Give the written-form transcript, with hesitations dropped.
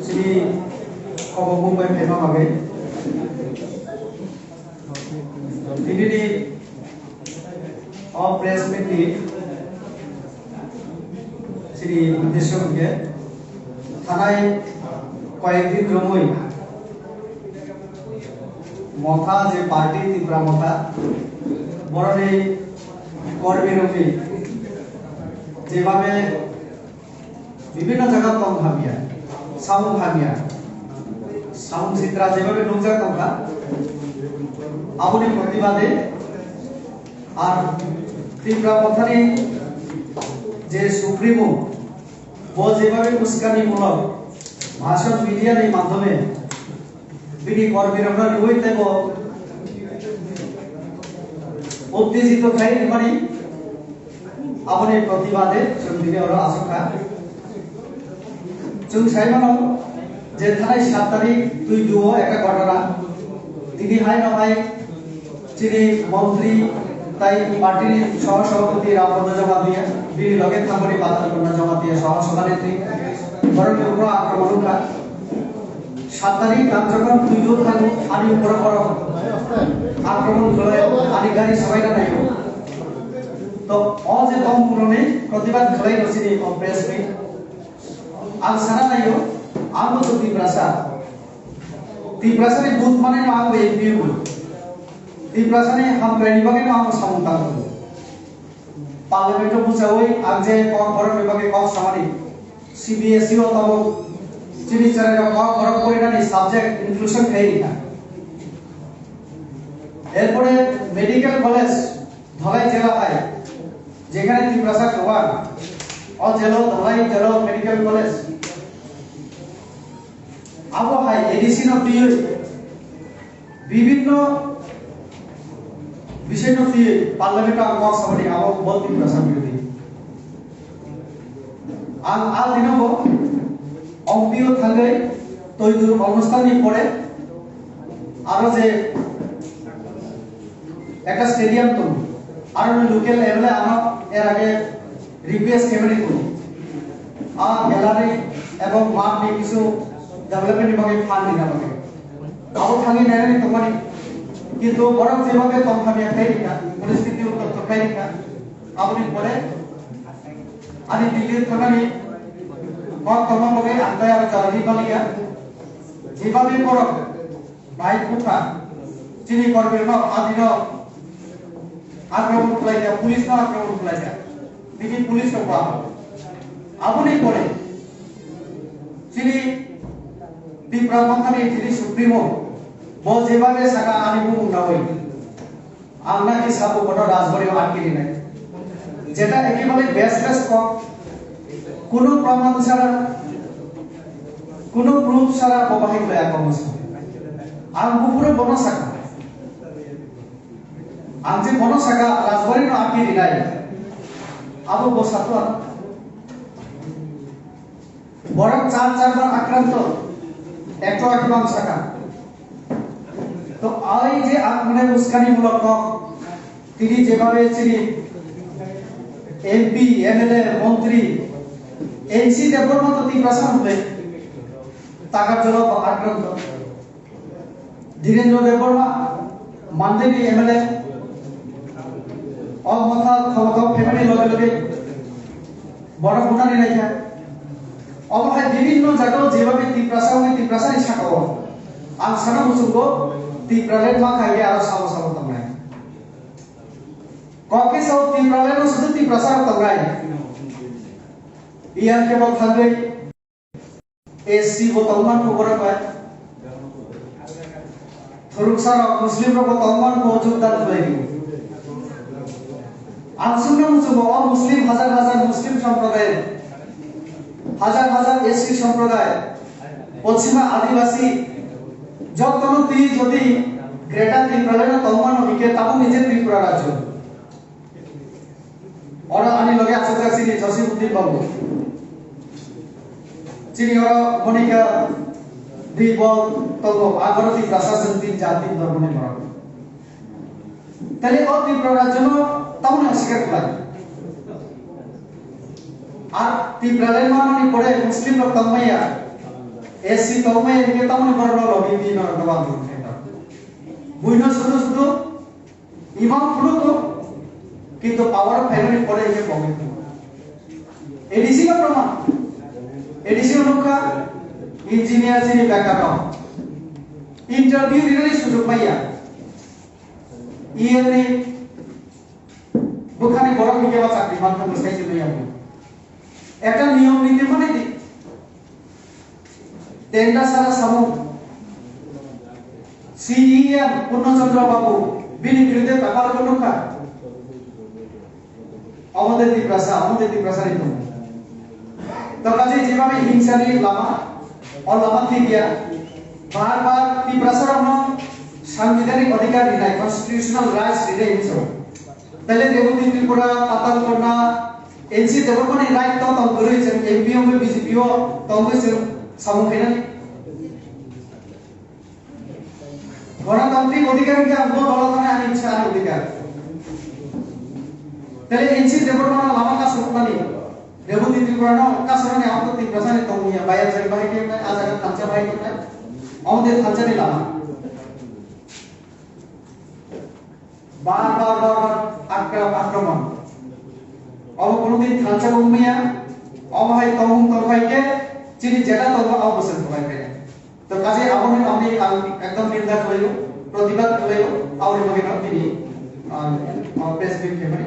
sini kau mumbai tema bagai ini di press meeting sini uddesho ke থানায় কয়েকদিন জমই মথা যে party Tripura মথা বরণে কর্মীরূপী যেভাবে বিভিন্ন জায়গা তং ভাবিয়া সাউন্ড চিত্রা যেভাবে নুকজা তংখা আপনি প্রতিবাদে আর ত্রিপুরা মথানি যে সুপ্রিমো वो যেভাবে উস্কানিমূলক ভাষণ মিডিয়ার এই মাধ্যমে বিনি কর্মীরা লুইতেব উত্তেজিত খাই মানে আপনি প্রতিবাদে চন্দিনে ওরা আশঙ্কা जों साइमानो যে থানায় 7 তারিখ 2 দুও একটা ঘটনা তিনি হাই নহাই যিনি মন্ত্রী তাই পার্টির সহসভাপতি রামপদ জমা দিয়ে বিনি লগে থামরি পাতাল কন্যা জমা দিয়ে সহসভানেত্রী বরং উপর আক্রমণকা 7 তারিখ কাম যখন 2 দুও থাকো আমি উপর বড় আক্রমণ করে আনি গাড়ি সবাই না নাই তো অ যে কম পুরনে প্রতিবাদ খাই রছিনি প্রেস মিট आं साना नायो आंबो तो तिब्रासा ने बुथ माने न आंबो एमपी बुथ तिब्रासा ने हम गायनि बागे न आंबो सामुंता पार्लियामेंट बुझावै आं जे कम भरम विभागे कम सामानि सीबीएसई ओ तब चिनि चारा कम भरम करिनानि साबजेक्ट इनक्लूजन खाइरिखा एरपरे मेडिकल कलेज धलाई जেলা হয় যেখানে তিব্রাসা প্রবাদ और जेलो धलाई जेलो मेडिकल कॉलेज अब हाई एडिशन ऑफ दी विभिन्न विषय नथी पार्लियामेंट आंग सामने अब बहुत दिन प्रसाद बिरोधी आं आल दिनबो अम्पियो थांगै तैदुर अनुष्ठाननि परे आरो जे একটা স্টেডিয়াম তো আর লোকাল লেভেলে আনা এর আগে रिक्वेस्ट केमनि को आ गैलरी एवं मार्ट में किसु डेवलपमेंट बागे फान्ड दिना बागे अब थांगी नायनि तमानि किंतु बरं जेबागे तम खामिया खाइरिका परिस्थिति उतर तो खाइरिका आपनि परे आदि दिल्ली थांगानि कम तमा बागे आंताय आरो जारनि बालिया जेबागे बरं भाई कुथा चिनि करबेनो आदिनो आक्रमण खालाया पुलिस ना आक्रमण खालाया दिल्ली पुलिस को पाओ आपने करे चिनी ত্রিপুরা মন্ত্রী যিনি সুপ্রিমো বো যেভাবে সাকা আনিবু মুনাবই আমরা কি সাবু বড় রাজবাড়ি আটকে নাই যেটা একেবারে বেসলেস কম কোনো প্রমাণ ছাড়া কোনো প্রুফ ছাড়া প্রবাহিত হয় কর্মসূচি আর পুরো বনশাখা আর যে বনশাখা রাজবাড়ি আটকে নাই আবু বসাতোয়ান বরং 4 বার আক্রান্ত 108 বার শাখা তো এই যে মানে উস্কানিমূলক তিনি যেভাবে চিনি এমপি এমএলএ মন্ত্রী এনসি দেবর মতো তিব্রাসা হবে টাকার জন্য আক্রান্ত ধীরেন্দ্র দেববর্মা মানদেবী এমএলএ অমথা খবর ফ্যামিলি লগে লগে বড় ভুটানি রাখা অবহায় বিভিন্ন জায়গায় যেভাবে তিব্রাসানি শাখাও আং সানা মুসুঙ্গ তিব্রালের মা খাইবে আর সামো সামো তংনাই ককে সাউ তিব্রালের শুধু তিব্রাসা তংনাই ইয়ান কেবল থাকবে এসসি ও তংমান কো বড় পায় থরুকসার মুসলিম रो তংমান কো যোগদান করেনি आंसुना मुसुबो मुस्लिम हजार हजार मुस्लिम সম্প্রদায় হাজার হাজার এসসি সম্প্রদায় পশ্চিমা আদিবাসী যতন তি যদি গ্রেটার ত্রিপুরার তমান বিকে তাও নিজে ত্রিপুরা রাজ্য ওরা আনি লগে আছে চিনি জসিমউদ্দিন বাবু চিনি ওরা মনিকা দিব তব আগরতি প্রশাসন তিন জাতি ধর্ম নির্মাণ তাহলে ও ত্রিপুরার জন্য তাহলে স্বীকার করা আর ত্রিপুরার মাননি পড়ে মুসলিম লোক তম্মাইয়া এসি তমে এদিকে তমন করলো লবি দি নর গবা দুটা বুইনো শুধু ইমাম ফুলুকো কিন্তু পাওয়ার অফ ফ্যামিলি পরে একে পবিত্র এডিসি বা প্রমাণ এডিসি অনুকা ইঞ্জিনিয়ার যিনি ব্যাকগ্রাউন্ড ইন্টারভিউ দিলে সুযোগ পাইয়া ইএনএ বুখানি বড় মিকে বা চাকরি মাধ্যম বসাই জন্য আমি একটা নিয়ম নীতি মানে দি তেন্ডা সারা সামু সিইএম পূর্ণচন্দ্র বাবু বিনি বিরুদ্ধে তাকাল কোনকা আমাদের দিপ্রাসা নিত তো কাজে যেভাবে হিংসানি লামা লামা থেকে বারবার দিপ্রাসার সাংবিধানিক অধিকার দিনাই কনস্টিটিউশনাল রাইটস দিলে হিংসা তাহলে দেবতী ত্রিপুরা পাতাল কন্যা এনসি দেবকনে রাইট তো তং রয়েছে এমপিও মে বিজেপিও তং রয়েছে সামুখেনানি গণতান্ত্রিক অধিকার কি আমগো দলতনে আনি ইচ্ছা অধিকার তাহলে এনসি দেবকনে লামা কাজ করতানি দেবতী ত্রিপুরা কাছরানি আমতো ত্রিপ্রাসানি তংমিয়া বাইরে যাই বাহিকে আজাগা থাঞ্চা বাহিকে আমাদের থাঞ্চানি লামা বারবার আক্রমণ কোনদিন থাঞ্চা বমিয়া অবহাই তমুং তরফাইকে চিনি যেটা তব অবসর তরফাইকে তো কাজে আমি একদম নিন্দা করিল প্রতিবাদ করিল আউরি মগে তিনি প্রেস বিল কে মানে